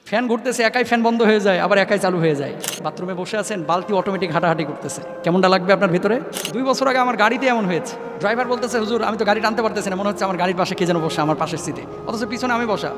Fan ঘুরতেছে, একাই fan বন্ধ হয়ে যায়, আবার একাই চালু হয়ে যায়। বাথরুমে বসে আছেন, বালতি অটোমেটিক হাঁটাহাঁটি করতেছে, কেমনটা লাগবে আপনার ভিতরে? 2 বছর আগে আমার গাড়িতে এমন হয়েছে। ড্রাইভার বলতেছে, হুজুর আমি তো গাড়ি টানতে পারতেছি না, মনে হচ্ছে আমার গাড়ির পাশে কে যেন বসা, আমার পাশের সিটে, অথচ পিছনে আমি বসা।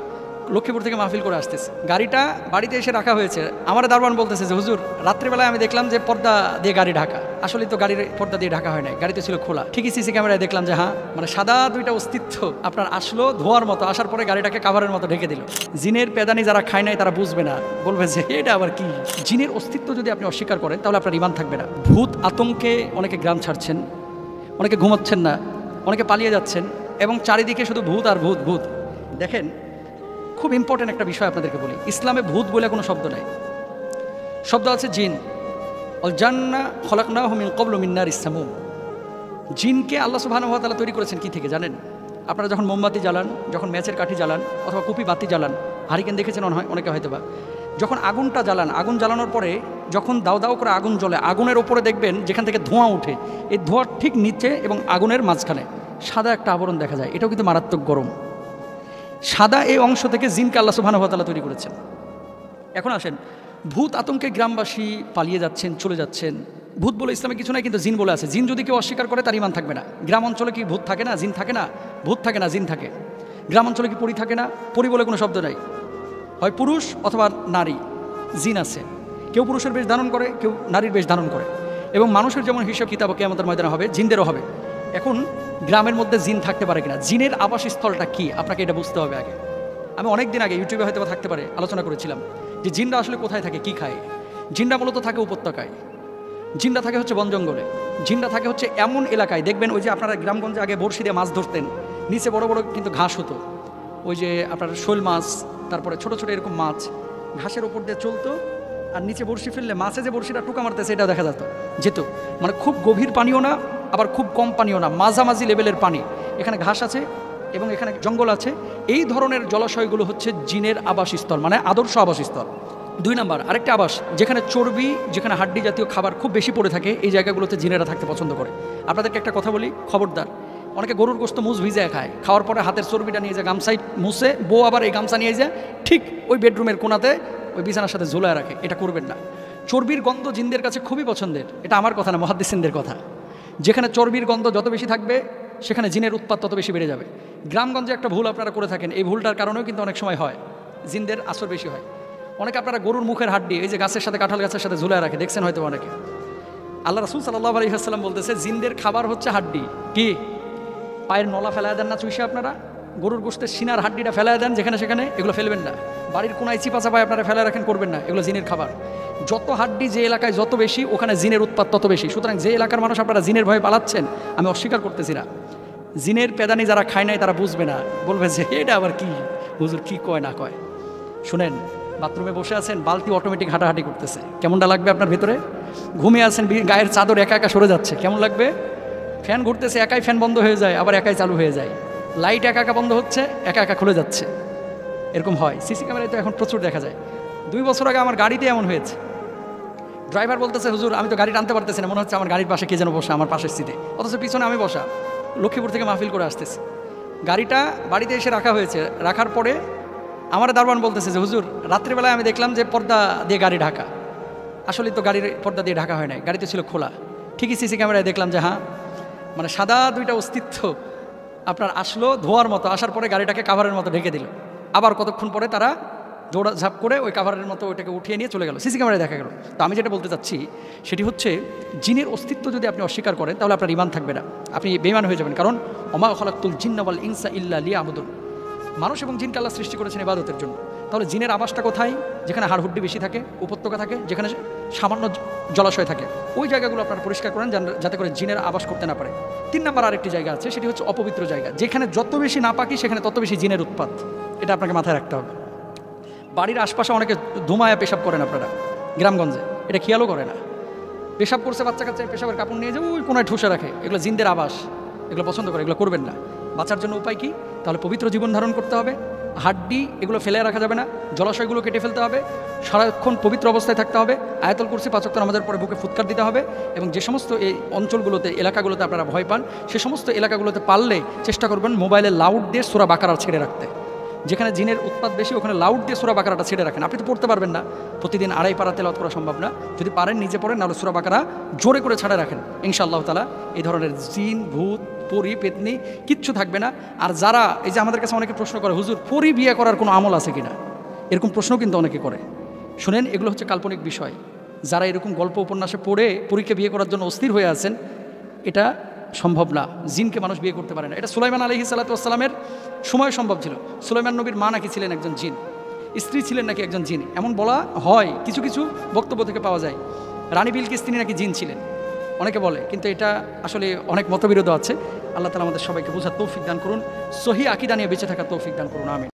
লক্ষ্মীপুর থেকে মাহফিল করে আসতেছে, গাড়িটা বাড়িতে এসে রাখা হয়েছে। আমার দারোয়ান বলতেছে যে হুজুর রাত্রিবেলায় আমি দেখলাম যে পর্দা দিয়ে গাড়ি ঢাকা। আসলে তো গাড়ির পর্দা দিয়ে ঢাকা হয় নাই, গাড়িতে ছিল খোলা। ঠিকই সিসি ক্যামেরায় দেখলাম যে হ্যাঁ, মানে সাদা 2টা অস্তিত্ব আপনার আসলো ধোয়ার মতো, আসার পরে গাড়িটাকে কাভারের মতো ঢেকে দিল। জিনের পেদানি যারা খায় নাই তারা বুঝবে না, বলবে যে এটা আবার কি। জিনের অস্তিত্ব যদি আপনি অস্বীকার করেন তাহলে আপনার ঈমান থাকবে না। ভূত আতঙ্কে অনেকে গ্রাম ছাড়ছেন, অনেকে ঘুমাচ্ছেন না, অনেকে পালিয়ে যাচ্ছেন, এবং চারিদিকে শুধু ভূত আর ভূত ভূত। দেখেন, খুব ইম্পর্টেন্ট একটা বিষয় আপনাদেরকে বলি, ইসলামে ভূত বলে কোনো শব্দ নাই। শব্দ আছে জিন। অল জান্না খলাকনাহু মিন ক্বাবলু মিন নারিস সামুম। জিনকে আল্লাহ সুবহানাহু ওয়া তাআলা তৈরি করেছেন কি থেকে জানেন? আপনারা যখন মোমবাতি জ্বালান, যখন ম্যাচের কাঠি জ্বালান, অথবা কুপি বাতি জ্বালান, হারিকেন দেখেছেন অনেকে হয়তোবা, যখন আগুনটা জ্বালান, আগুন জ্বালানোর পরে যখন দাও দাও করে আগুন জ্বলে, আগুনের ওপরে দেখবেন যেখান থেকে ধোঁয়া ওঠে, এই ধোঁয়ার ঠিক নিচে এবং আগুনের মাঝখানে সাদা একটা আবরণ দেখা যায়। এটাও কিন্তু মারাত্মক গরম। সাদা এই অংশ থেকে জিনকে আল্লাহ সুবহানাহু ওয়া তাআলা তৈরি করেছেন। এখন আসেন, ভূত আতঙ্কে গ্রামবাসী পালিয়ে যাচ্ছেন, চলে যাচ্ছেন। ভূত বলে ইসলামে কিছু নাই, কিন্তু জিন বলে আছে। জিন যদি কেউ অস্বীকার করে তার ঈমান থাকবে না। গ্রাম অঞ্চলে কি ভূত থাকে না, জিন থাকে না? ভূত থাকে না, জিন থাকে। গ্রাম অঞ্চলে কি পরী থাকে না? পরী বলে কোনো শব্দ নাই। হয় পুরুষ অথবা নারী, জিন আছে। কেউ পুরুষের বেশ ধারণ করে, কেউ নারীর বেশ ধারণ করে। এবং মানুষের যেমন হিসাব কিতাব কিয়ামতের ময়দানে হবে, জিনদেরও হবে। এখন গ্রামের মধ্যে জিন থাকতে পারে কিনা, জিনের আবাসস্থলটা কি, আপনাকে এটা বুঝতে হবে আগে। আমি অনেক দিন আগে ইউটিউবে হয়তো থাকতে পারে আলোচনা করেছিলাম যে জিনরা আসলে কোথায় থাকে, কি খায়। জিনরা মূলত থাকে উপত্যকায়, জিনরা থাকে হচ্ছে বন জঙ্গলে, জিনরা থাকে হচ্ছে এমন এলাকায়, দেখবেন ওই যে আপনারা গ্রামগঞ্জে আগে বড়শি দিয়ে মাছ ধরতেন, নিচে বড় বড় কিন্তু ঘাস হতো, ওই যে আপনার শোল মাছ, তারপরে ছোট ছোট এরকম মাছ ঘাসের ওপর দিয়ে চলতো, আর নিচে বড়শি ফেললে মাছে যে বড়শিটা টোকা মারতেছে এটা দেখা যেত। মানে খুব গভীর পানিও না, আবার খুব কম পানিও না, মাঝামাঝি লেভেলের পানি। এখানে ঘাস আছে এবং এখানে জঙ্গল আছে। এই ধরনের জলাশয়গুলো হচ্ছে জিনের আবাসস্থল, মানে আদর্শ আবাসস্থল। 2 নাম্বার আরেকটা আবাস, যেখানে চর্বি, যেখানে হাড্ডি জাতীয় খাবার খুব বেশি পড়ে থাকে, এই জায়গাগুলোতে জিনেরা থাকতে পছন্দ করে। আপনাদেরকে একটা কথা বলি, খবরদার, অনেকে গরুর গোশত মুজ ভিজে খায়, খাওয়ার পরে হাতের চর্বিটা নিয়ে যায় গামছায় মুছে, বউ আবার এই গামছা নিয়ে যায় ঠিক ওই বেডরুমের কোনাতে ওই বিছানার সাথে ঝোলায় রাখে। এটা করবেন না। চর্বির গন্ধ জিনদের কাছে খুবই পছন্দের। এটা আমার কথা না, মুহাদ্দিসিনদের কথা। যেখানে চর্বির গন্ধ যত বেশি থাকবে সেখানে জিনের উৎপাত তত বেশি বেড়ে যাবে। গ্রামগঞ্জে একটা ভুল আপনারা করে থাকেন, এই ভুলটার কারণেও কিন্তু অনেক সময় হয়, জিনদের আসর বেশি হয়। অনেকে আপনারা গরুর মুখের হাড্ডি এই যে গাছের সাথে, কাঁঠাল গাছের সাথে ঝুলায় রাখে, দেখছেন হয়তো অনেকে। আল্লাহ রাসূল সাল্লাল্লাহু আলাইহি ওয়াসাল্লাম বলতেছে জিনদের খাবার হচ্ছে হাড্ডি। কি পায়ের নলা ফেলায় দেন না চুইসে আপনারা, গরুর গোশতের সিনার হাড্ডিটা ফেলায় দেন যেখানে সেখানে, এগুলো ফেলবেন না। বাড়ির কোনায় চিপা চাপায় আপনারা ফেলায় রাখেন, করবেন না, এগুলো জিনের খাবার। যত হাড্ডি যে এলাকায় যত বেশি, ওখানে জিনের উৎপাত তত বেশি। সুতরাং যে এলাকার মানুষ আপনারা জিনের ভয়ে পালাচ্ছেন, আমি অস্বীকার করতেছি না, জিনের পেদানি যারা খায় নাই তারা বুঝবে না, বলবে যে এটা আবার কি, হুজুর কি কয় না কয়। শুনেন, বাথরুমে বসে আছেন, বালতি অটোমেটিক হাঁটাহাঁটি করতেছে, কেমনটা লাগবে আপনার ভিতরে? ঘুমিয়ে আছেন, গায়ের চাদর একা একা সরে যাচ্ছে, কেমন লাগবে? ফ্যান ঘুরতেছে, একাই ফ্যান বন্ধ হয়ে যায়, আবার একাই চালু হয়ে যায়। লাইট একা একা বন্ধ হচ্ছে, একা একা খুলে যাচ্ছে, এরকম হয়। সিসি ক্যামেরায় তো এখন প্রচুর দেখা যায়। 2 বছর আগে আমার গাড়িতে এমন হয়েছে। ড্রাইভার বলতেছে, হুজুর আমি তো গাড়ি টানতে পারতেছি না, মনে হচ্ছে আমার গাড়ির পাশে কে যেন বসা, আমার পাশের সিটে, অথচ পিছনে আমি বসা। লক্ষ্মীপুর থেকে মাহফিল করে আসতেছি, গাড়িটা বাড়িতে এসে রাখা হয়েছে। রাখার পরে আমার দারোয়ান বলতেছে যে হুজুর রাত্রিবেলায় আমি দেখলাম যে পর্দা দিয়ে গাড়ি ঢাকা। আসলে তো গাড়ির পর্দা দিয়ে ঢাকা হয় নাই, গাড়িতে ছিল খোলা। ঠিকই সিসি ক্যামেরায় দেখলাম যে হ্যাঁ, মানে সাদা 2টা অস্তিত্ব আপনার আসলো ধোয়ার মতো, আসার পরে গাড়িটাকে কাভারের মতো ঢেকে দিল। আবার কতক্ষণ পরে তারা দৌড়া ঝাঁপ করে ওই কাভারের মতো ওইটাকে উঠিয়ে নিয়ে চলে গেল, সিসি ক্যামেরায় দেখা গেল। তো আমি যেটা বলতে চাচ্ছি সেটি হচ্ছে, জিনের অস্তিত্ব যদি আপনি অস্বীকার করেন তাহলে আপনার ঈমান থাকবে না, আপনি বেঈমান হয়ে যাবেন। কারণ ওমা খালাকতুল জিন্না ওয়াল ইনসা ইল্লা লিয়াবুদুন, মানুষ এবং জিনকে আল্লাহ সৃষ্টি করেছেন ইবাদতের জন্য। তাহলে জিনের আবাসটা কোথায়? যেখানে হাড়হুড্ডি বেশি থাকে, উপত্যকা থাকে, যেখানে সামান্য জলাশয় থাকে, ওই জায়গাগুলো আপনারা পরিষ্কার করেন যাতে করে জিনের আবাস করতে না পারে। 3 নাম্বার আরেকটি জায়গা আছে, সেটি হচ্ছে অপবিত্র জায়গা, যেখানে যত বেশি নাপাকি সেখানে তত বেশি জিনের উৎপাত। এটা আপনাকে মাথায় রাখতে হবে। বাড়ির আশপাশে অনেকে ধুমায়া পেশাব করেন আপনারা গ্রামগঞ্জে, এটা খেয়ালও করে না। পেশাব করছে, বাচ্চা কাচ্চা পেশাবের কাপড় নিয়ে যায় ওই কোনায় ঠুসে রাখে, এগুলো জিনদের আবাস, এগুলো পছন্দ করে, এগুলো করবেন না। বাঁচার জন্য উপায় কি? তাহলে পবিত্র জীবন ধারণ করতে হবে, হাড্ডি এগুলো ফেলে রাখা যাবে না, জলাশয়গুলো কেটে ফেলতে হবে, সারাক্ষণ পবিত্র অবস্থায় থাকতে হবে, আয়াতুল কুরসি 5 ওয়াক্ত নামাজের পরে বুকে ফুৎকার দিতে হবে। এবং যে সমস্ত এই অঞ্চলগুলোতে, এলাকাগুলোতে আপনারা ভয় পান, সে সমস্ত এলাকাগুলোতে পারলে চেষ্টা করবেন মোবাইলে লাউড দিয়ে সূরা বাকারা ছেড়ে রাখতে। যেখানে জিনের উৎপাত বেশি ওখানে লাউড দিয়ে সূরা বাকারাটা ছেড়ে রাখেন। আপনি তো পড়তে পারবেন না, প্রতিদিন 2.5 পারা তেলাওয়াত করা সম্ভব না। যদি পারেন নিজে পড়েন, নাহলে সূরা বাকারা জোরে করে ছাড়া রাখেন। ইনশাআল্লাহ তাআলা এই ধরনের জিন, ভূত, পরি, পেতনি কিচ্ছু থাকবে না। আর যারা এই যে আমাদের কাছে অনেকে প্রশ্ন করে, হুজুর পরি বিয়ে করার কোনো আমল আছে কিনা, এরকম প্রশ্ন কিন্তু অনেকে করে। শুনেন, এগুলো হচ্ছে কাল্পনিক বিষয়। যারা এরকম গল্প উপন্যাসে পড়ে পরীকে বিয়ে করার জন্য অস্থির হয়ে আছেন, এটা সম্ভব না। জিনকে মানুষ বিয়ে করতে পারে না। এটা সুলাইমান আলাইহিস সালাতু ওয়াস সালামের সময় সম্ভব ছিল। সুলাইমান নবীর মা নাকি ছিলেন একজন জিন, স্ত্রী ছিলেন নাকি একজন জিন, এমন বলা হয়, কিছু কিছু বক্তব্য থেকে পাওয়া যায়। রানী বিলকিস তিনি নাকি জিন ছিলেন, অনেকে বলে, কিন্তু এটা আসলে অনেক মতবিরোধ আছে। আল্লাহ তাআলা আমাদের সবাইকে বোঝার তৌফিক দান করুন, সহিহ আকীদা নিয়ে বেঁচে থাকার তৌফিক দান করুন, আমিন।